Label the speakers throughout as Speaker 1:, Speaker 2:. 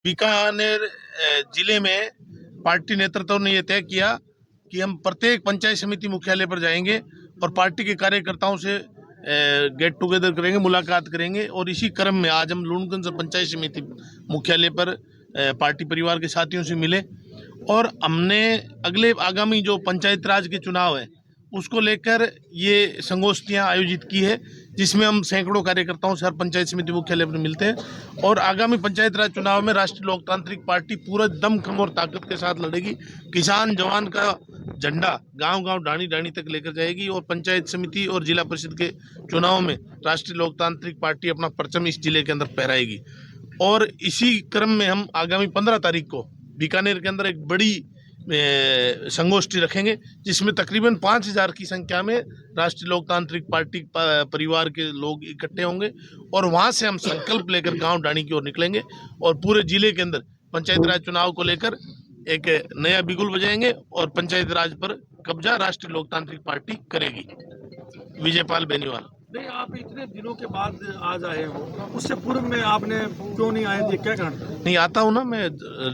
Speaker 1: बीकानेर जिले में पार्टी नेतृत्व ने यह तय किया कि हम प्रत्येक पंचायत समिति मुख्यालय पर जाएंगे और पार्टी के कार्यकर्ताओं से गेट टुगेदर करेंगे, मुलाकात करेंगे। और इसी क्रम में आज हम लूणगंज पंचायत समिति मुख्यालय पर पार्टी परिवार के साथियों से मिले और हमने अगले आगामी जो पंचायत राज के चुनाव है उसको लेकर ये संगोष्ठियां आयोजित की है, जिसमें हम सैकड़ों कार्यकर्ताओं से हर पंचायत समिति मुख्यालय पर मिलते हैं। और आगामी पंचायत राज चुनाव में राष्ट्रीय लोकतांत्रिक पार्टी पूरा दमखम और ताकत के साथ लड़ेगी। किसान जवान का झंडा गांव-गांव डाणी-डाणी तक लेकर जाएगी और पंचायत समिति और जिला परिषद के चुनाव में राष्ट्रीय लोकतांत्रिक पार्टी अपना परचम इस जिले के अंदर फहराएगी। और इसी क्रम में हम आगामी 15 तारीख को बीकानेर के अंदर एक बड़ी संगोष्ठी रखेंगे, जिसमें तकरीबन 5000 की संख्या में राष्ट्रीय लोकतांत्रिक पार्टी परिवार के लोग इकट्ठे होंगे और वहां से हम संकल्प लेकर गांव डाणी की ओर निकलेंगे और पूरे जिले के अंदर पंचायत राज चुनाव को लेकर एक नया बिगुल बजाएंगे और पंचायत राज पर कब्जा राष्ट्रीय लोकतांत्रिक पार्टी करेगी। विजयपाल बेनीवाल।
Speaker 2: नहीं, आप इतने दिनों के बाद आज आए हो, उससे पूर्व में आपने क्यों नहीं आए थे, क्या कारण?
Speaker 1: नहीं आता हूँ ना मैं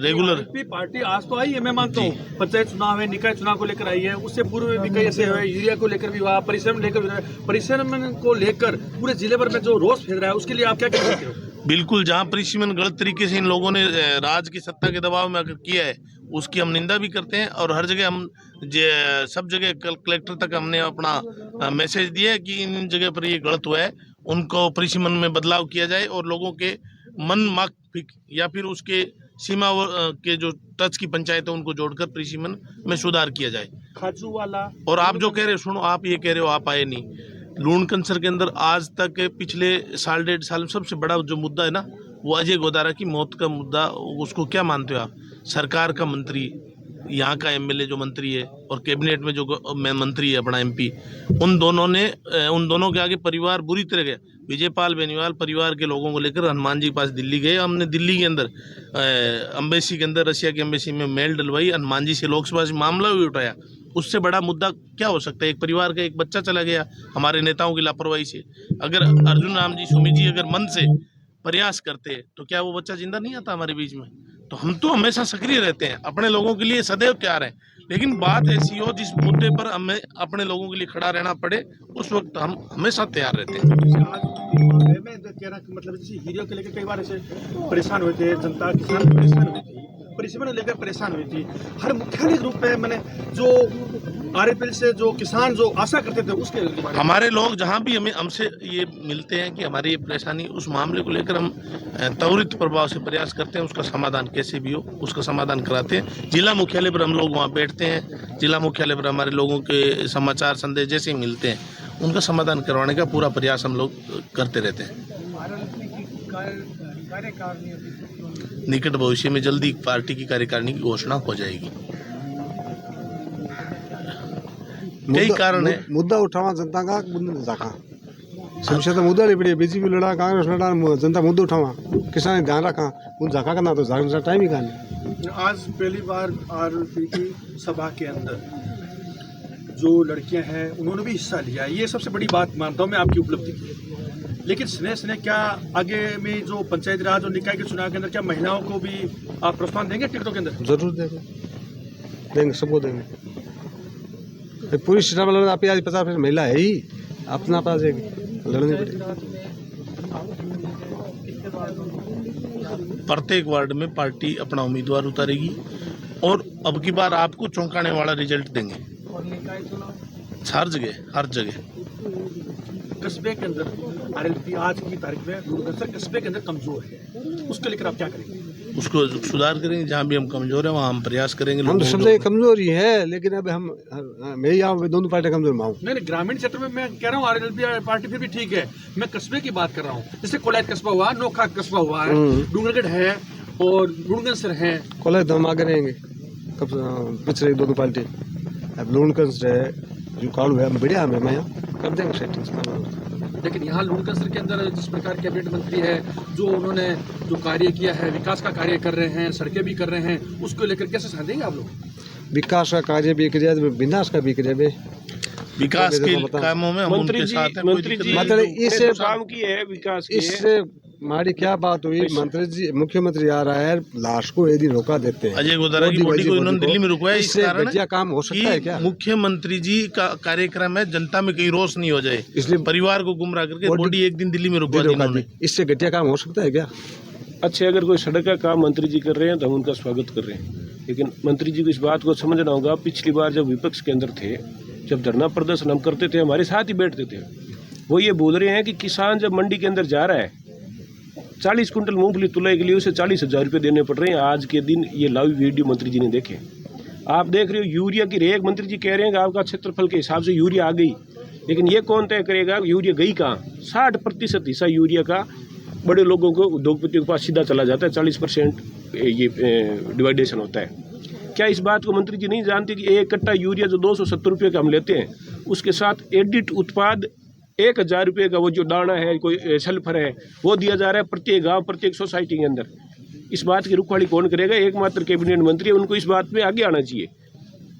Speaker 1: रेगुलर।
Speaker 2: पार्टी आज तो आई है, मैं मानता हूँ पंचायत चुनाव है, निकाय चुनाव को लेकर आई है, उससे पूर्व में भी कई ऐसे है, यूरिया को लेकर भी हुआ, परिश्रम को लेकर पूरे जिले भर में जो रोष फैल रहा है, उसके लिए आप क्या कह सकते हो?
Speaker 1: बिल्कुल, जहाँ परिसीमन गलत तरीके से इन लोगों ने राज की सत्ता के दबाव में अगर किया है उसकी हम निंदा भी करते हैं और हर जगह हम सब जगह कलेक्टर तक हमने अपना मैसेज दिया है कि इन जगह पर ये गलत हुआ है, उनको परिसीमन में बदलाव किया जाए और लोगों के मन मार्क या फिर उसके सीमा के जो टच की पंचायत है उनको जोड़कर परिसीमन में सुधार किया जाए।
Speaker 2: खाजू वाला
Speaker 1: और आप जो कह रहे हो, सुनो, आप ये कह रहे हो आप आए नहीं। लूणकंसर के अंदर आज तक पिछले साल 1.5 साल में सबसे बड़ा जो मुद्दा है ना वो अजय गोदारा की मौत का मुद्दा। उसको क्या मानते हो आप? सरकार का मंत्री, यहाँ का एमएलए जो मंत्री है और कैबिनेट में जो मंत्री है अपना एमपी, उन दोनों के आगे परिवार बुरी तरह गया। विजयपाल बेनीवाल परिवार के लोगों को लेकर हनुमान जी के पास दिल्ली गए। हमने दिल्ली के अंदर एम्बेसी के अंदर, रशिया की एम्बेसी में मेल डलवाई, हनुमान जी से लोकसभा से मामला भी उठाया। उससे बड़ा मुद्दा क्या हो सकता है? एक परिवार का एक बच्चा चला गया हमारे नेताओं की लापरवाही से। अगर अर्जुन राम जी, सुमित जी अगर मन से प्रयास करते तो क्या वो बच्चा जिंदा नहीं आता हमारे बीच में? तो हम तो हमेशा सक्रिय रहते हैं, अपने लोगों के लिए सदैव तैयार हैं। लेकिन बात ऐसी हो जिस मुद्दे पर हमें अपने लोगों के लिए खड़ा रहना पड़े, उस वक्त हम हमेशा तैयार रहते हैं।
Speaker 2: मैं कह रहा मतलब जैसे हीरो के लेकर कई बार ऐसे परेशान हुए थे, जनता किसान परेशान हुई थी, परिसीमन लेकर परेशान हुई थी। हर मुख्यालय रूप में मैंने जो आरएपीएल से जो किसान जो आशा करते थे उसके
Speaker 1: हमारे लोग जहां भी हमसे ये मिलते हैं कि हमारी ये परेशानी, उस मामले को लेकर हम त्वरित प्रभाव से प्रयास करते हैं, उसका समाधान कैसे भी हो उसका समाधान कराते हैं। जिला मुख्यालय पर हम लोग वहाँ बैठते हैं, जिला मुख्यालय पर हमारे लोगों के समाचार संदेश जैसे मिलते हैं उनका समाधान करवाने का पूरा प्रयास हम लोग करते रहते हैं। निकट भविष्य में जल्दी पार्टी की कार्यकारिणी की घोषणा हो जाएगी। कई कारण है।
Speaker 3: मुद्दा उठावा जनता का जाका समस्या तो मुद्दा नहीं पड़ी, बीजेपी लड़ा, कांग्रेस लड़ा, जनता मुद्दा उठावा, किसान ध्यान रखा, उन जाका का ना तो जाका टाइम ही कहा।
Speaker 2: आज पहली बार आरएलपी की सभा के अंदर जो लड़कियां हैं उन्होंने भी हिस्सा लिया, ये सबसे बड़ी बात मानता हूँ मैं आपकी उपलब्धि की। लेकिन स्नेह क्या आगे में जो पंचायत राज और निकाय के चुनाव के अंदर क्या महिलाओं को भी आप प्रोत्साहन देंगे टिकटों के अंदर?
Speaker 3: जरूर देंगे, सबको देंगे। पूरी सीटा लड़ना आप आज 50% महिला है ही, अपना पास लड़ने पड़ेगी।
Speaker 1: प्रत्येक वार्ड में पार्टी अपना उम्मीदवार उतारेगी और अब की बार आपको चौंकाने वाला रिजल्ट देंगे। हर जगह
Speaker 2: कस्बे के अंदर आरएलपी आज की तारीख में लूणकंसर कस्बे के अंदर कमजोर है, उसको लेकर आप क्या करेंगे?
Speaker 1: उसको सुधार करेंगे, जहाँ भी हम कमजोर हैं वहाँ हम प्रयास करेंगे।
Speaker 3: हम तो सब जगह कमजोर ही है, लेकिन अब हम मैं यहाँ दोनों पार्टी कमजोर माऊँ।
Speaker 2: नहीं, ग्रामीण क्षेत्र में मैं कह रहा हूँ आरएलपी पार्टी फिर भी ठीक है, मैं कस्बे की बात कर रहा हूँ। जैसे कोलायत कस्बा हुआ, नोखा कस्बा हुआ है, डूंगरगढ़ है और लूणकंसर है।
Speaker 3: कोलायत हम आगे रहेंगे, कब पिछले दोनों पार्टी। अब लूणकंसर है, जो कालू है, बढ़िया हमें मैं कर देंगे सेटिंग।
Speaker 2: लेकिन यहाँ लूणकंसर के अंदर जिस प्रकार कैबिनेट मंत्री है, जो उन्होंने जो कार्य किया है, विकास का कार्य कर रहे हैं, सड़कें भी कर रहे हैं, उसको लेकर कैसे साथ देंगे आप लोग?
Speaker 3: विकास का कार्य भी कर जाए, विनाश का भी कर जाए।
Speaker 1: विकास के कामों में हम उनके साथ हैं।
Speaker 3: मंत्री जी मतलब इससे
Speaker 2: काम की है, विकास
Speaker 3: इससे हमारी क्या बात हुई, मंत्री जी मुख्यमंत्री आ रहा है, लाश को यदि रोका देते हैं,
Speaker 1: अजय गोदारा की बॉडी को इन्होंने दिल्ली में रुकवाया, इस
Speaker 3: इससे
Speaker 1: कारण
Speaker 3: घटिया काम हो सकता है क्या?
Speaker 1: कि मुख्यमंत्री जी का कार्यक्रम है, जनता में कहीं रोष नहीं हो जाए,
Speaker 3: इसलिए
Speaker 1: परिवार को गुमराह करके बॉडी एक दिन दिल्ली में रुकवा दी इन्होंने।
Speaker 3: इससे घटिया काम हो सकता है क्या?
Speaker 4: अच्छे, अगर कोई सड़क का काम मंत्री जी कर रहे हैं तो हम उनका स्वागत कर रहे हैं, लेकिन मंत्री जी को इस बात को समझना होगा। पिछली बार जब विपक्ष के अंदर थे, जब धरना प्रदर्शन हम करते थे, हमारे साथ ही बैठते थे, वो ये बोल रहे हैं कि किसान जब मंडी के अंदर जा रहा है 40 कुंटल मूंगफली तुलाई के लिए उसे 40,000 रुपये देने पड़ रहे हैं। आज के दिन ये लाइव वीडियो मंत्री जी ने देखे। आप देख रहे हो यूरिया की रेक, मंत्री जी कह रहे हैं कि आपका क्षेत्रफल के हिसाब से यूरिया आ गई, लेकिन ये कौन तय करेगा यूरिया गई कहाँ? 60% हिस्सा यूरिया का बड़े लोगों को, उद्योगपतियों के पास सीधा चला जाता है, 40% ये डिवाइडेशन होता है। क्या इस बात को मंत्री जी नहीं जानते कि एक कट्टा यूरिया जो 270 रुपये का हम लेते हैं, उसके साथ एडिट उत्पाद 1,000 रुपये का वो जो दाना है, कोई सल्फर है, वो दिया जा रहा है प्रत्येक गांव, प्रत्येक सोसाइटी के अंदर। इस बात की रुखवाड़ी कौन करेगा? एकमात्र कैबिनेट मंत्री है, उनको इस बात पे आगे आना चाहिए।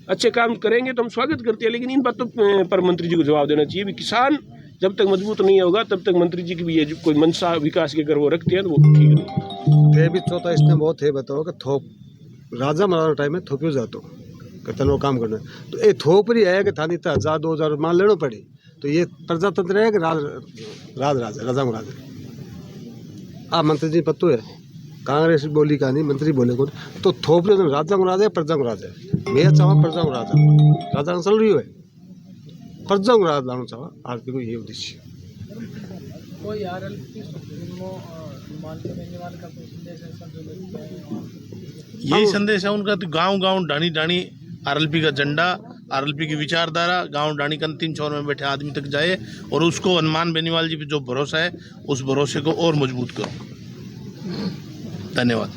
Speaker 4: अच्छे काम करेंगे तो हम स्वागत करते हैं, लेकिन इन बातों पर मंत्री जी को जवाब देना चाहिए। भी किसान जब तक मजबूत नहीं होगा तब तक मंत्री जी की भी ये कोई मंशा विकास की अगर वो रखते हैं तो वो ठीक नहीं।
Speaker 3: ते भी चौथा इसमें बहुत है, बताओ कि थोप राजा महाराजा टाइम में थोपियो जातो कतनो काम करना, तो ये थोपरी है कि थानी तो 1,000-2,000 मान लेना पड़े, तो ये प्रजातंत्र है कि राजा महाराजा। आप मंत्री जी पत्तो है, कांग्रेस बोली का नहीं, मंत्री बोले को, तो थोपरे तो राजा को राजा है, प्रजा को राजा है। मैं चाहूँ प्रजा को राजा चल रही है, प्रजा को राजा लाना चाहूँ, आरपी को ये उद्देश्य।
Speaker 5: कोई आरएलपी सुप्रीमो मानते बेनीवाल का कोई संदेश ऐसा जो लगता है?
Speaker 1: यही संदेश है उनका, तो गांव गांव डाणी डाणी आरएलपी का झंडा, आरएलपी की विचारधारा गांव डाणी का अंतिम छोर में बैठे आदमी तक जाए, और उसको हनुमान बेनीवाल जी पे जो भरोसा है, उस भरोसे को और मजबूत करो। धन्यवाद।